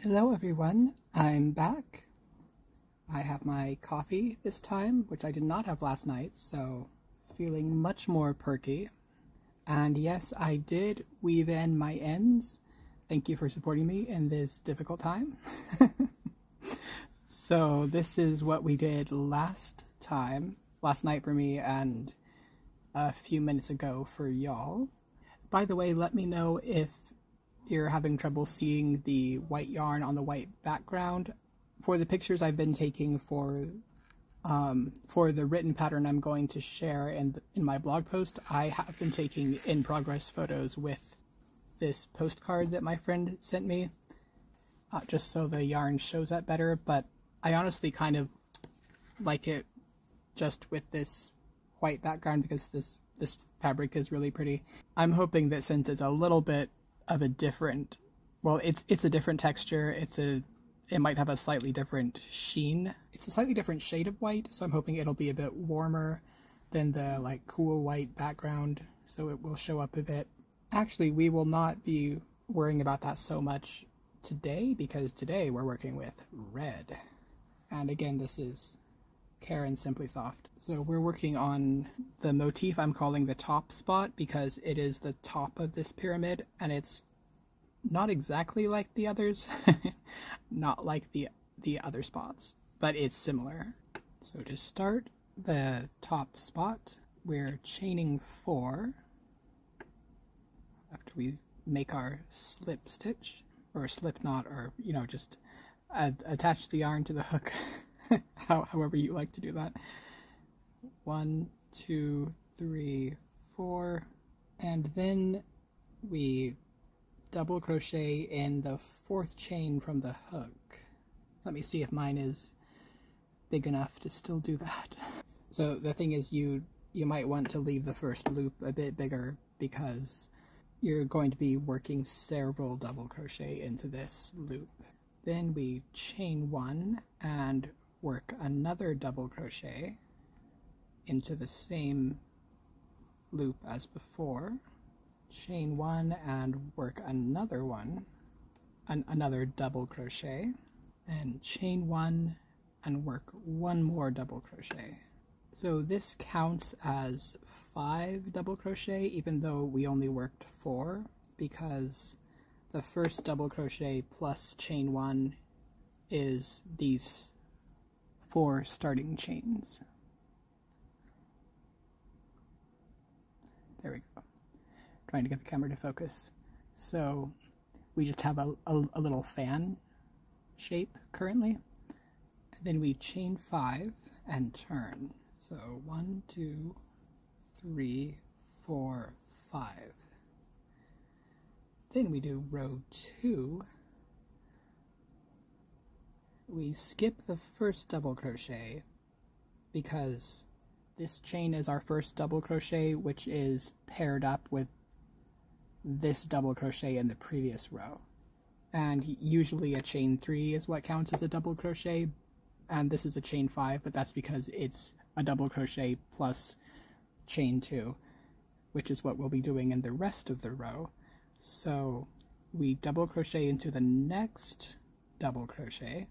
Hello everyone, I'm back. I have my coffee this time, which I did not have last night, so feeling much more perky. And yes, I did weave in my ends. Thank you for supporting me in this difficult time. So this is what we did last night for me and a few minutes ago for y'all. By the way, let me know if you're having trouble seeing the white yarn on the white background. For the pictures I've been taking for the written pattern I'm going to share in my blog post, I have been taking in-progress photos with this postcard that my friend sent me, just so the yarn shows up better, but I honestly kind of like it just with this white background because this fabric is really pretty. I'm hoping that since it's a little bit of a different, well, it's a different texture, it might have a slightly different sheen. It's a slightly different shade of white, so I'm hoping it'll be a bit warmer than the like cool white background, so it will show up a bit. Actually, we will not be worrying about that so much today, because today we're working with red. And again, this is Caron SimplySoft. So we're working on the motif I'm calling the top spot because it is the top of this pyramid and it's not exactly like the others, not like the other spots, but it's similar. So to start the top spot, we're chaining 4 after we make our slip stitch or slip knot, or just attach the yarn to the hook. However you like to do that. 1, 2, 3, 4, and then we double crochet in the 4th chain from the hook. Let me see if mine is big enough to still do that. So the thing is, you might want to leave the first loop a bit bigger because you're going to be working several double crochet into this loop. Then we chain 1 and work another double crochet into the same loop as before, chain 1 and work another one, another double crochet, and chain 1 and work 1 more double crochet. So this counts as 5 double crochet even though we only worked 4, because the first double crochet plus chain 1 is these 4 starting chains. There we go. Trying to get the camera to focus. So we just have a little fan shape currently. And then we chain 5 and turn. So 1, 2, 3, 4, 5. Then we do row 2. We skip the first double crochet because this chain is our first double crochet, which is paired up with this double crochet in the previous row. And usually a chain 3 is what counts as a double crochet, and this is a chain 5, but that's because it's a double crochet plus chain 2, which is what we'll be doing in the rest of the row. So we double crochet into the next double crochet,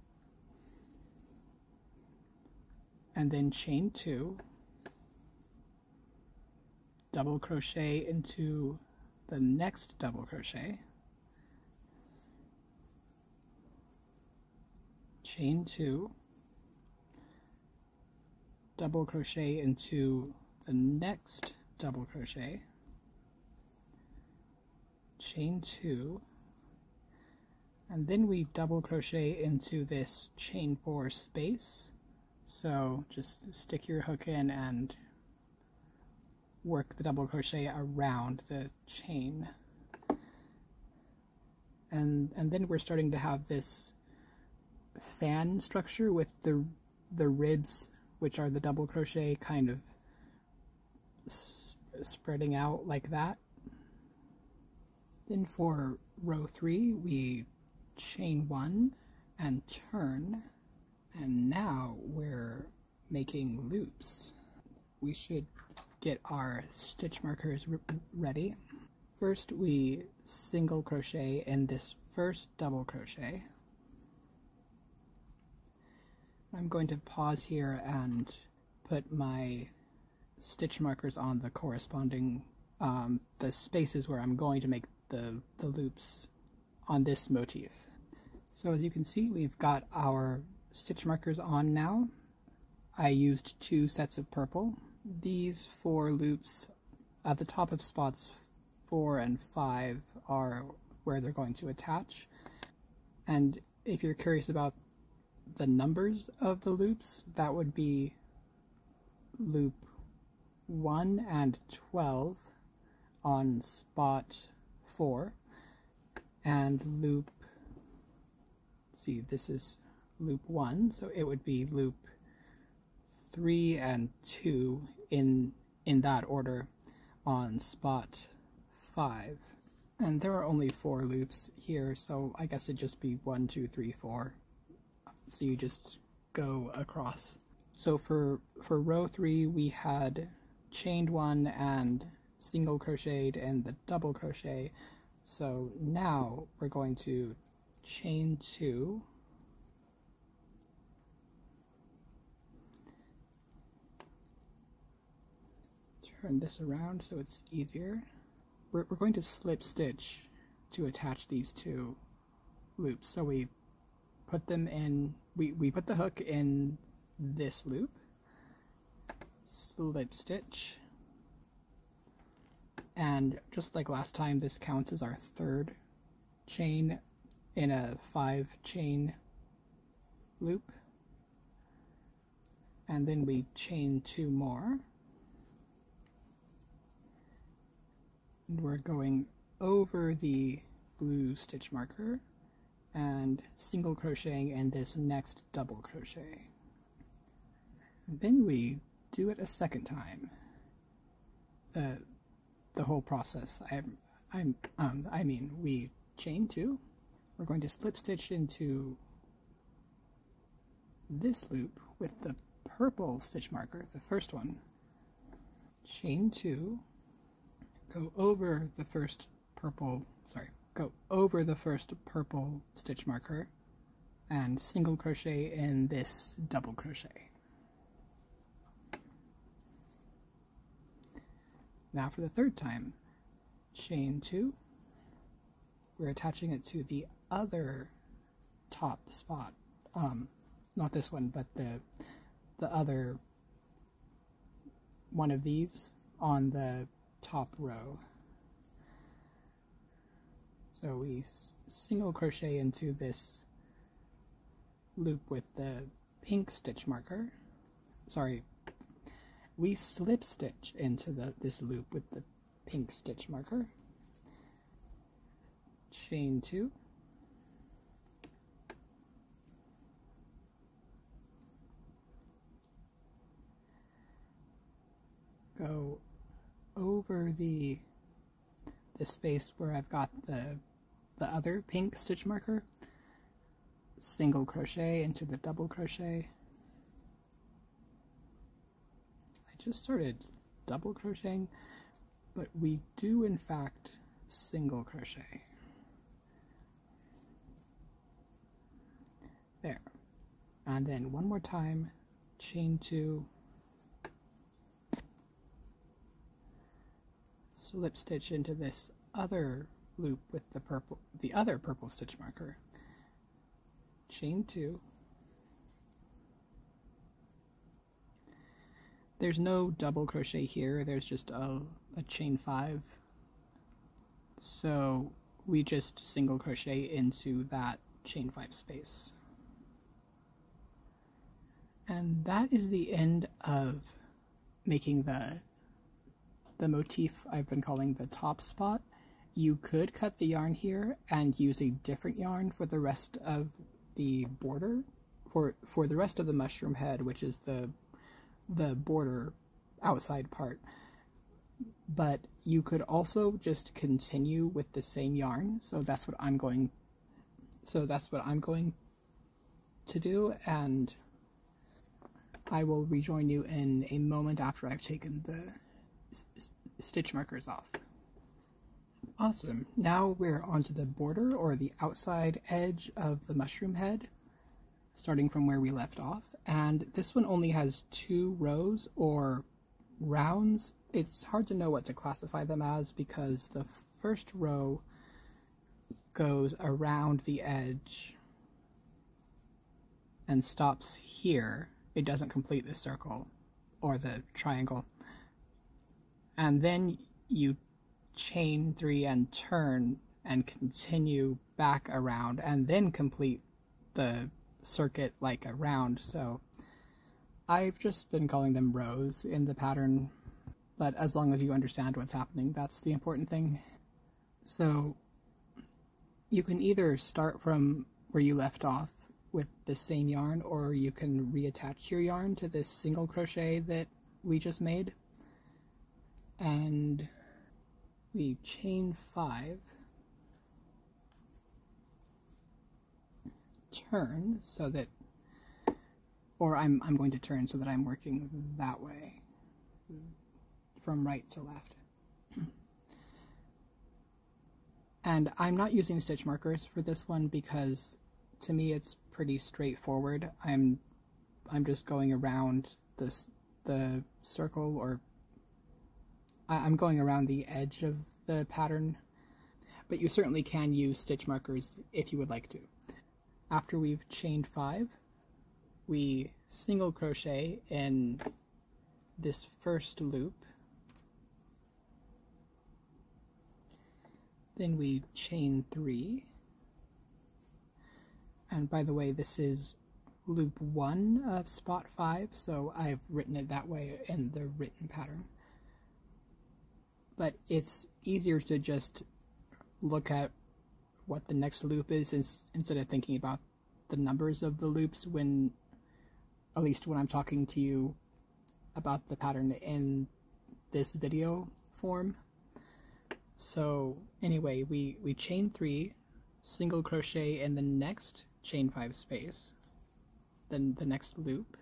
and then chain 2, double crochet into the next double crochet, chain 2, double crochet into the next double crochet, chain 2, and then we double crochet into this chain 4 space. So just stick your hook in and work the double crochet around the chain. And then we're starting to have this fan structure with the ribs, which are the double crochet, kind of spreading out like that. Then for row 3, we chain 1 and turn. And now we're making loops. We should get our stitch markers ready. First we single crochet in this first double crochet, I'm going to pause here and put my stitch markers on the corresponding the spaces where I'm going to make the loops on this motif. So as you can see, we've got our stitch markers on now. I used 2 sets of purple. These 4 loops at the top of spots 4 and 5 are where they're going to attach. And if you're curious about the numbers of the loops, that would be loop 1 and 12 on spot 4, and loop, see, this is loop 1, so it would be loop 3 and 2 in that order on spot 5. And there are only 4 loops here, so I guess it'd just be 1, 2, 3, 4. So you just go across. So for row 3, we had chained 1 and single crocheted in the double crochet. So now we're going to chain 2, turn this around so it's easier. We're going to slip stitch to attach these 2 loops. So we put them in, we put the hook in this loop, slip stitch, and just like last time, this counts as our 3rd chain in a 5 chain loop, and then we chain 2 more, and we're going over the blue stitch marker and single crocheting in this next double crochet. And then we do it a second time. The whole process. I mean, we chain 2. We're going to slip stitch into this loop with the purple stitch marker, the first one. Chain 2. Go over the first purple stitch marker and single crochet in this double crochet. Now for the 3rd time, chain 2. We're attaching it to the other top spot. Not this one, but the other one of these on the top row. So we single crochet into this loop with the pink stitch marker. Sorry, we slip stitch into this loop with the pink stitch marker. Chain 2. Go over the space where I've got the other pink stitch marker, single crochet into the double crochet. I just started double crocheting, but we do in fact single crochet. There. And then one more time, chain 2, slip stitch into this other loop with the other purple stitch marker, chain 2. There's no double crochet here, there's just a chain 5, so we just single crochet into that chain 5 space. And that is the end of making the motif I've been calling the top spot. You could cut the yarn here and use a different yarn for the rest of the border, for the rest of the mushroom head, which is the border outside part. But you could also just continue with the same yarn, so that's what I'm going to do, and I will rejoin you in a moment after I've taken the stitch markers off. Awesome. Now we're onto the border, or the outside edge of the mushroom head, starting from where we left off, and this one only has 2 rows or rounds. It's hard to know what to classify them as because the first row goes around the edge and stops here. It doesn't complete the circle or the triangle. And then you chain 3 and turn and continue back around and then complete the circuit like a round. So I've just been calling them rows in the pattern, but as long as you understand what's happening, that's the important thing. So you can either start from where you left off with the same yarn, or you can reattach your yarn to this single crochet that we just made. And we chain 5, turn so that, or I'm going to turn so that I'm working that way, from right to left. And I'm not using stitch markers for this one because to me it's pretty straightforward. I'm just going around the circle, or I'm going around the edge of the pattern, but you certainly can use stitch markers if you would like to. After we've chained 5, we single crochet in this first loop, then we chain 3, and by the way, this is loop 1 of spot 5, so I've written it that way in the written pattern. But it's easier to just look at what the next loop is instead of thinking about the numbers of the loops when, at least when I'm talking to you about the pattern in this video form. So anyway, we chain 3, single crochet in the next chain 5 space, then the next loop,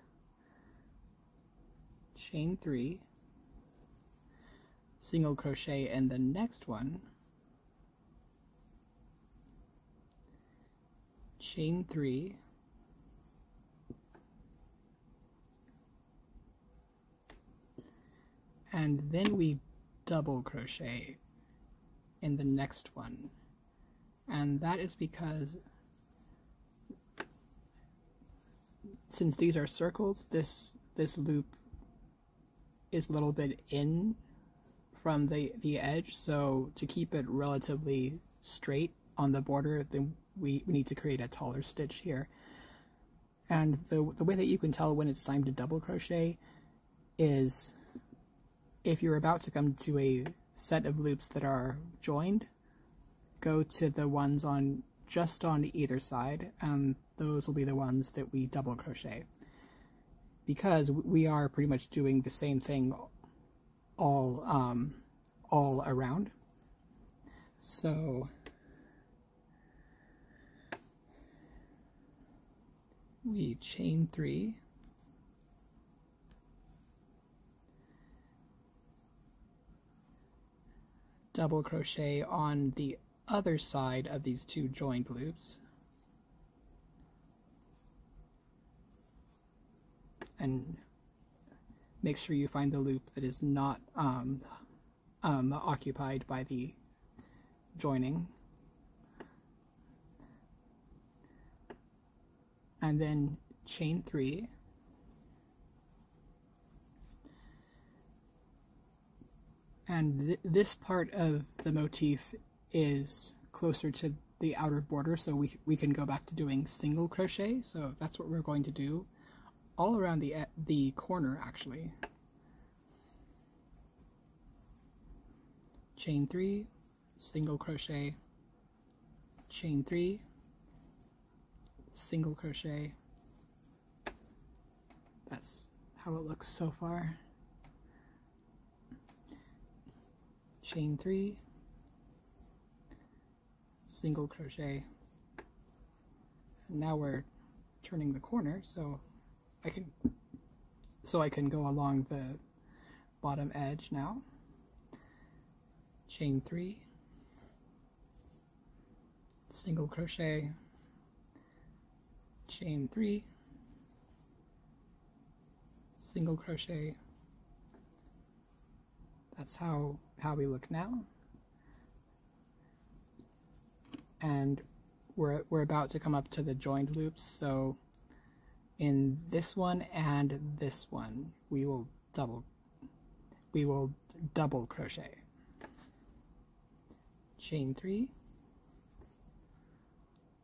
chain 3, single crochet in the next one, chain 3, and then we double crochet in the next one. And that is because since these are circles, this loop is a little bit in from the edge, so to keep it relatively straight on the border, then we need to create a taller stitch here. And the way that you can tell when it's time to double crochet is if you're about to come to a set of loops that are joined, go to the ones on just on either side, and those will be the ones that we double crochet, because we are pretty much doing the same thing all around. So we chain 3, double crochet on the other side of these 2 joined loops, and make sure you find the loop that is not occupied by the joining, and then chain 3, and this part of the motif is closer to the outer border, so we can go back to doing single crochet. So that's what we're going to do all around the corner, actually. Chain 3, single crochet, chain 3, single crochet. That's how it looks so far. Chain 3, single crochet. Now we're turning the corner, so I can go along the bottom edge now. Chain 3, single crochet, chain 3, single crochet. That's how we look now. And we're about to come up to the joined loops, so in this one and this one we will double crochet. Chain 3,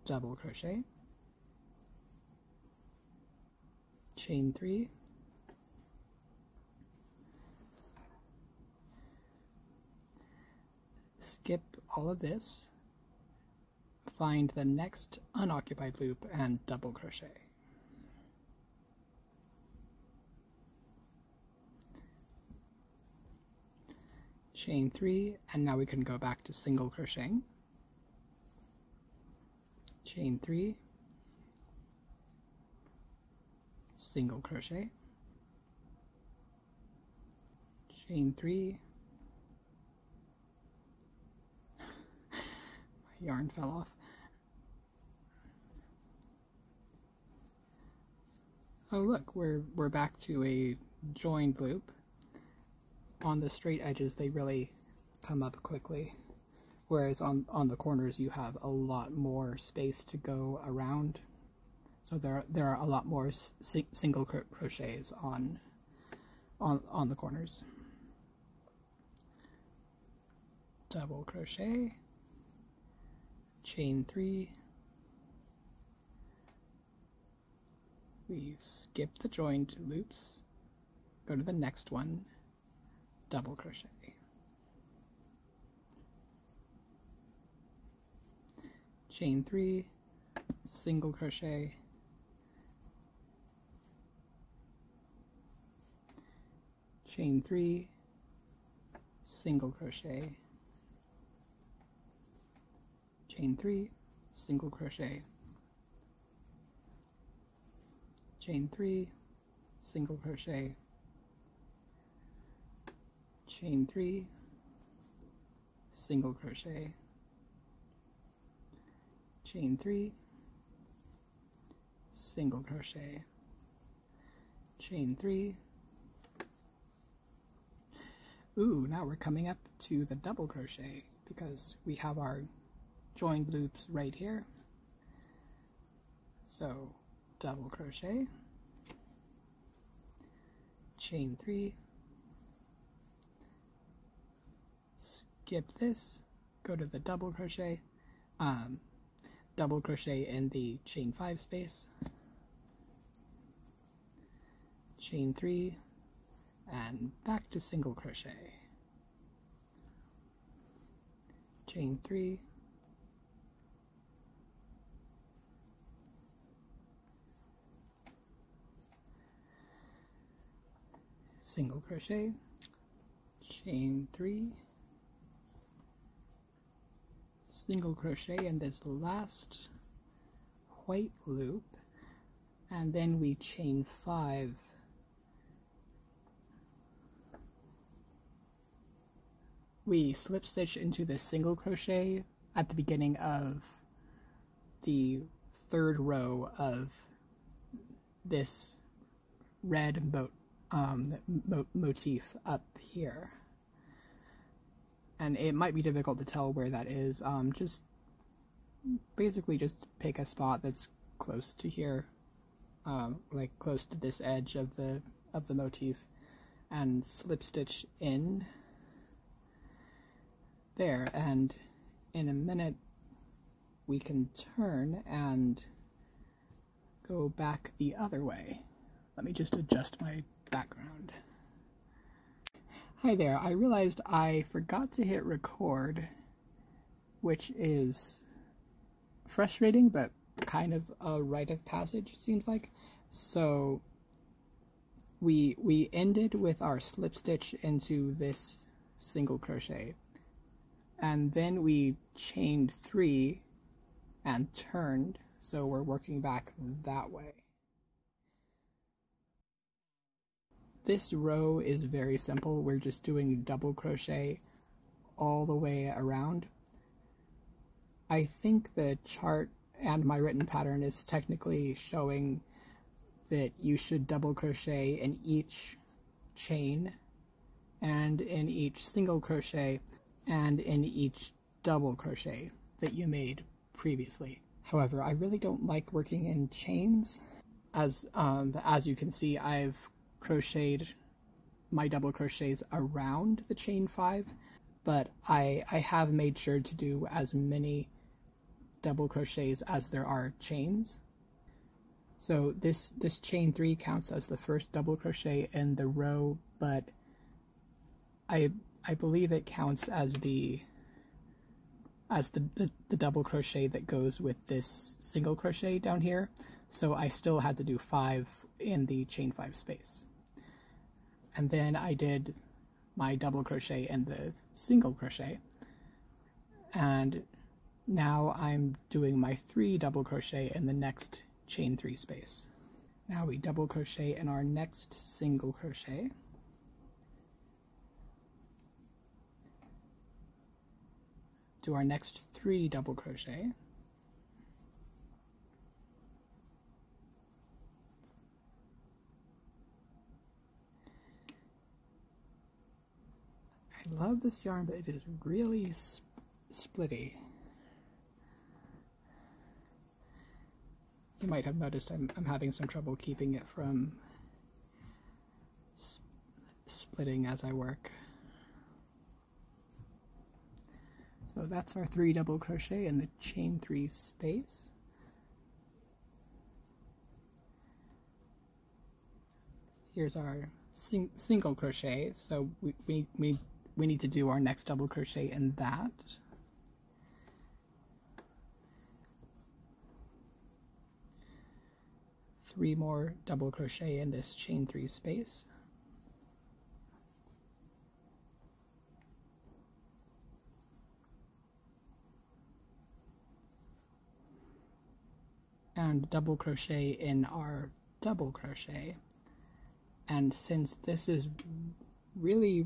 double crochet, chain 3, skip all of this, find the next unoccupied loop and double crochet. Chain 3, and now we can go back to single crocheting. Chain 3, single crochet, chain 3, my yarn fell off. Oh look, we're back to a joined loop. On the straight edges they really come up quickly, whereas on the corners you have a lot more space to go around. So there are a lot more single crochets on the corners. Double crochet, chain 3, we skip the joined loops, go to the next one, double crochet. Chain 3, single crochet, chain 3, single crochet, chain 3, single crochet, chain 3, single crochet, chain 3, single crochet, chain 3, single crochet, chain 3. Ooh, now we're coming up to the double crochet because we have our joined loops right here. So double crochet, chain 3, skip this, go to the double crochet, double crochet in the chain 5 space, chain 3, and back to single crochet, chain 3, single crochet, chain 3, single crochet in this last white loop, and then we chain 5. We slip stitch into the single crochet at the beginning of the third row of this red motif up here. And it might be difficult to tell where that is. Just basically just pick a spot that's close to here, like close to this edge of the motif, and slip stitch in there. And in a minute we can turn and go back the other way. Let me just adjust my background. Hi there, I realized I forgot to hit record, which is frustrating, but kind of a rite of passage, it seems like. So we ended with our slip stitch into this single crochet, and then we chained 3 and turned, so we're working back that way. This row is very simple. We're just doing double crochet all the way around. I think the chart and my written pattern is technically showing that you should double crochet in each chain and in each single crochet and in each double crochet that you made previously. However, I really don't like working in chains. As you can see, I've crocheted my double crochets around the chain 5, but I have made sure to do as many double crochets as there are chains. So this chain 3 counts as the first double crochet in the row, but I believe it counts as the double crochet that goes with this single crochet down here. So I still had to do 5 in the chain 5 space. And then I did my double crochet in the single crochet. And now I'm doing my 3 double crochet in the next chain 3 space. Now we double crochet in our next single crochet. Do our next 3 double crochet. I love this yarn, but it is really splitty. You might have noticed I'm having some trouble keeping it from splitting as I work. So that's our 3 double crochet in the chain 3 space. Here's our single crochet, so we need to do our next double crochet in that. Three more double crochet in this chain 3 space. And double crochet in our double crochet. And since this is really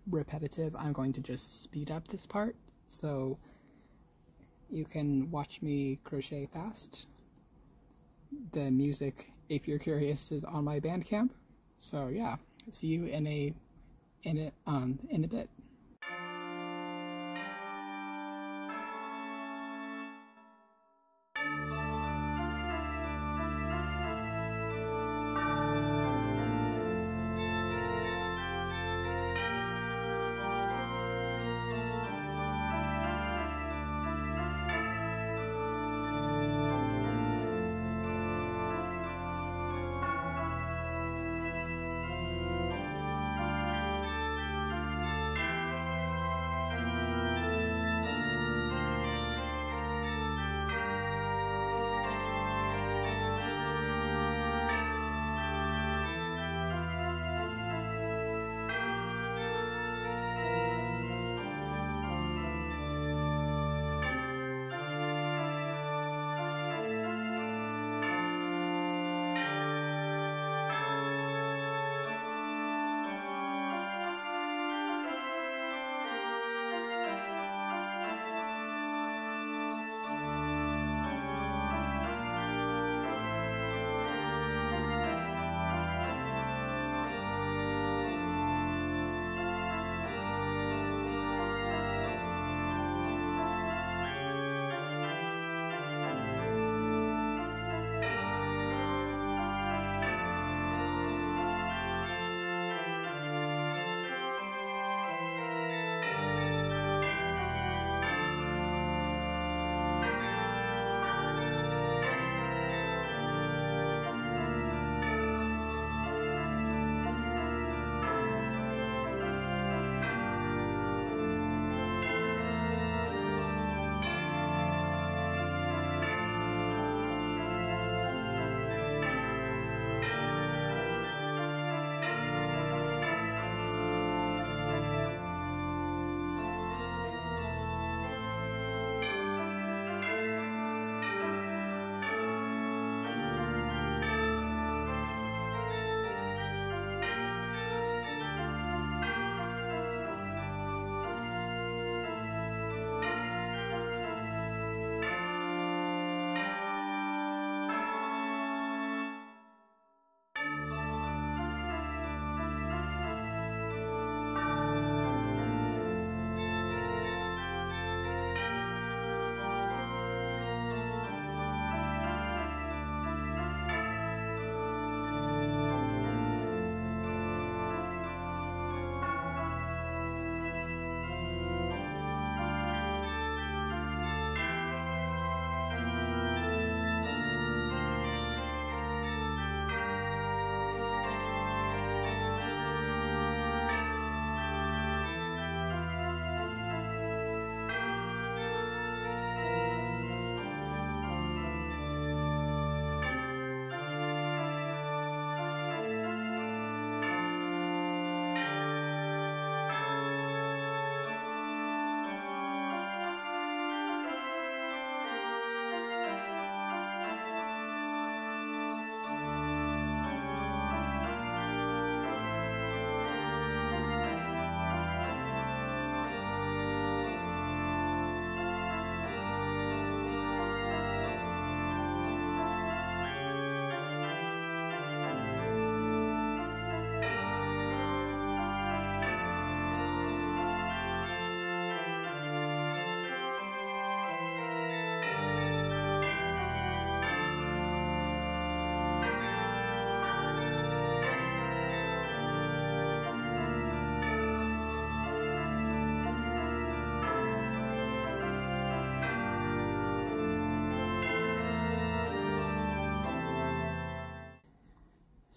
repetitive, I'm going to just speed up this part so you can watch me crochet fast. The music, if you're curious, is on my Bandcamp. So yeah, see you in a bit.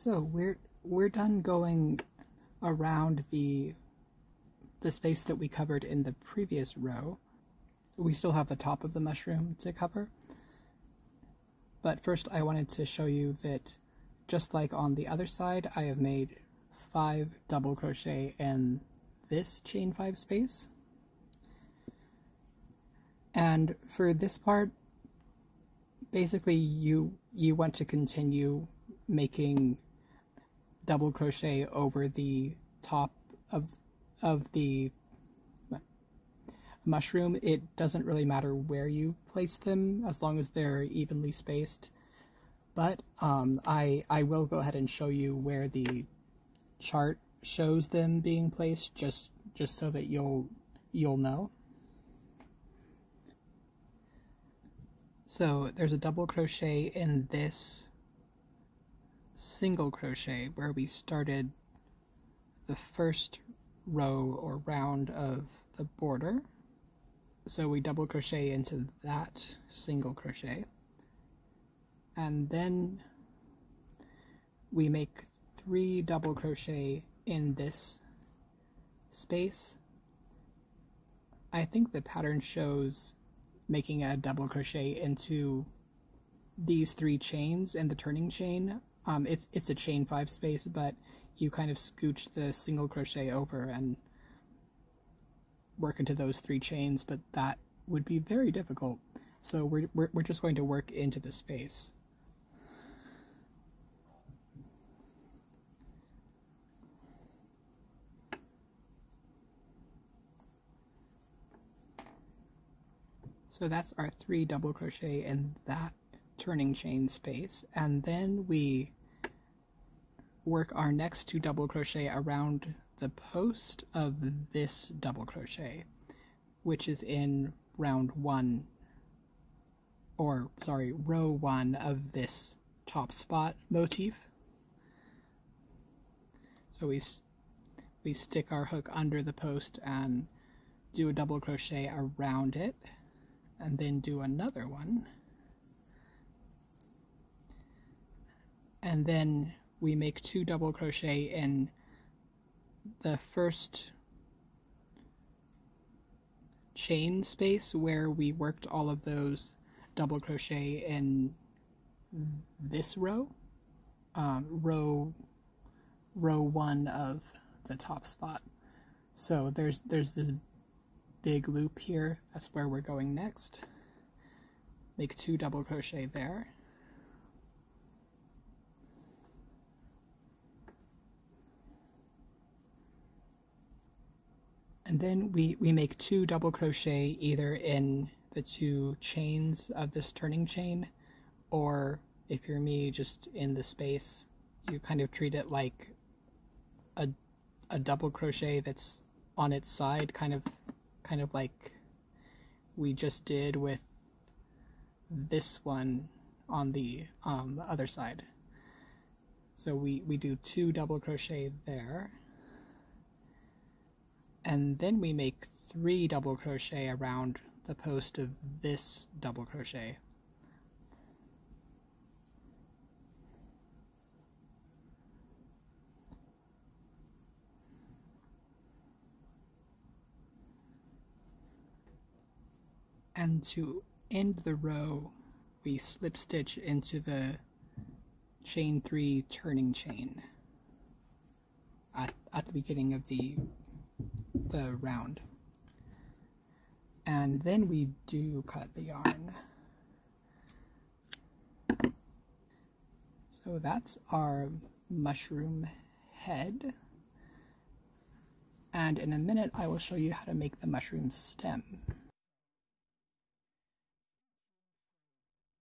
So we're done going around the space that we covered in the previous row. We still have the top of the mushroom to cover. But first I wanted to show you that just like on the other side, I have made 5 double crochet in this chain 5 space. And for this part, basically you want to continue making double crochet over the top of the mushroom. It doesn't really matter where you place them as long as they're evenly spaced. But I will go ahead and show you where the chart shows them being placed, just so that you'll know. So there's a double crochet in this single crochet where we started the first row or round of the border. So we double crochet into that single crochet, and then we make 3 double crochet in this space. I think the pattern shows making a double crochet into these 3 chains in the turning chain. It's a chain 5 space, but you kind of scooch the single crochet over and work into those 3 chains, but that would be very difficult. So we're just going to work into the space. So that's our 3 double crochet in that turning chain space, and then we work our next 2 double crochet around the post of this double crochet, which is in row 1 of this top spot motif. So we stick our hook under the post and do a double crochet around it, and then do another one, and then we make 2 double crochet in the first chain space where we worked all of those double crochet in this row, row 1 of the top spot. So there's this big loop here. That's where we're going next. Make 2 double crochet there. And then we make 2 double crochet either in the 2 chains of this turning chain, or if you're me, just in the space. You kind of treat it like a double crochet that's on its side, kind of like we just did with this one on the other side. So we do 2 double crochet there, and then we make 3 double crochet around the post of this double crochet. And to end the row, we slip stitch into the chain 3 turning chain at the beginning of the round. And then we do cut the yarn. So that's our mushroom head. And in a minute I will show you how to make the mushroom stem.